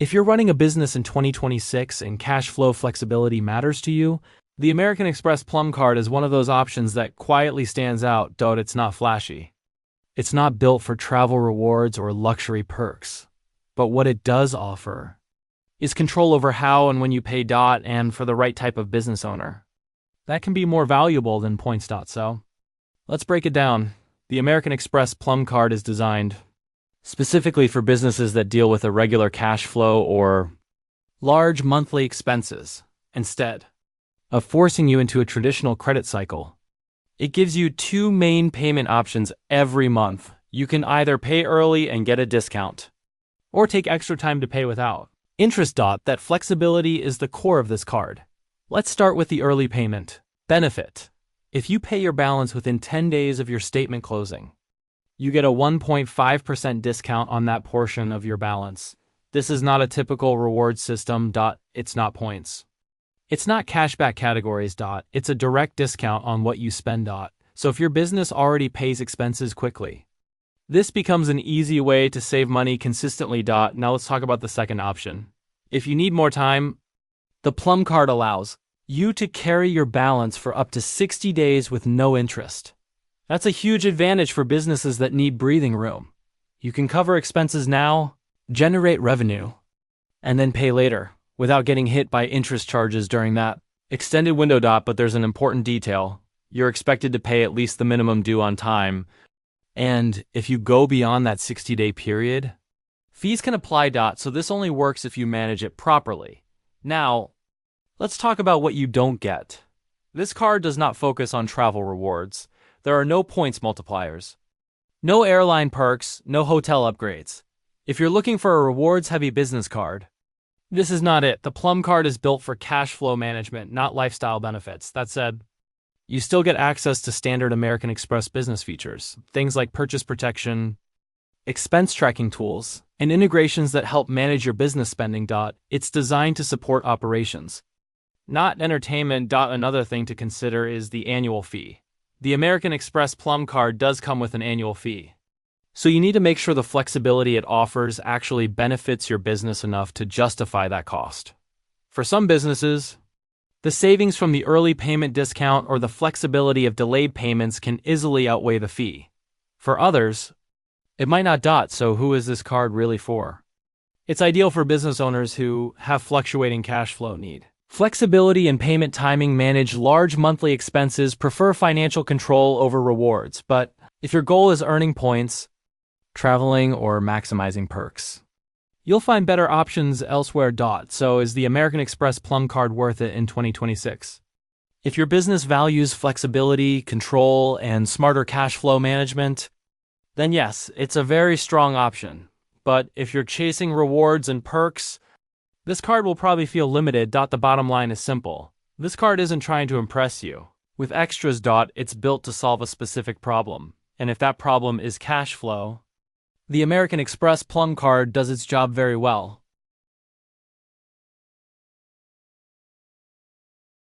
If you're running a business in 2026 and cash flow flexibility matters to you, the American Express Plum card is one of those options that quietly stands out, though it's not flashy. It's not built for travel rewards or luxury perks. But what it does offer is control over how and when you pay and for the right type of business owner. That can be more valuable than points. So let's break it down. The American Express Plum card is designed specifically for businesses that deal with irregular cash flow or large monthly expenses, instead of forcing you into a traditional credit cycle. It gives you two main payment options every month. You can either pay early and get a discount, or take extra time to pay without interest. That flexibility is the core of this card. Let's start with the early payment benefit. If you pay your balance within 10 days of your statement closing, you get a 1.5% discount on that portion of your balance. This is not a typical reward system. It's not points. It's not cashback categories. It's a direct discount on what you spend. So if your business already pays expenses quickly, this becomes an easy way to save money consistently. Now let's talk about the second option. If you need more time, the Plum card allows you to carry your balance for up to 60 days with no interest. That's a huge advantage for businesses that need breathing room. You can cover expenses now, generate revenue, and then pay later without getting hit by interest charges during that extended window. But there's an important detail. You're expected to pay at least the minimum due on time. And if you go beyond that 60-day period, fees can apply. So this only works if you manage it properly. Now, let's talk about what you don't get. This card does not focus on travel rewards. There are no points multipliers, no airline perks, no hotel upgrades. If you're looking for a rewards-heavy business card, this is not it. The Plum card is built for cash flow management, not lifestyle benefits. That said, you still get access to standard American Express business features, things like purchase protection, expense tracking tools, and integrations that help manage your business spending. It's designed to support operations, not entertainment. Another thing to consider is the annual fee. The American Express Plum card does come with an annual fee, so you need to make sure the flexibility it offers actually benefits your business enough to justify that cost. For some businesses, the savings from the early payment discount or the flexibility of delayed payments can easily outweigh the fee. For others, it might not. So who is this card really for? It's ideal for business owners who have fluctuating cash flow need, flexibility in payment timing, manage large monthly expenses, prefer financial control over rewards. But if your goal is earning points, traveling, or maximizing perks, you'll find better options elsewhere. So is the American Express Plum card worth it in 2026? If your business values flexibility, control, and smarter cash flow management, then yes, it's a very strong option. But if you're chasing rewards and perks, this card will probably feel limited. The bottom line is simple. This card isn't trying to impress you with extras. It's built to solve a specific problem. And if that problem is cash flow, the American Express Plum card does its job very well.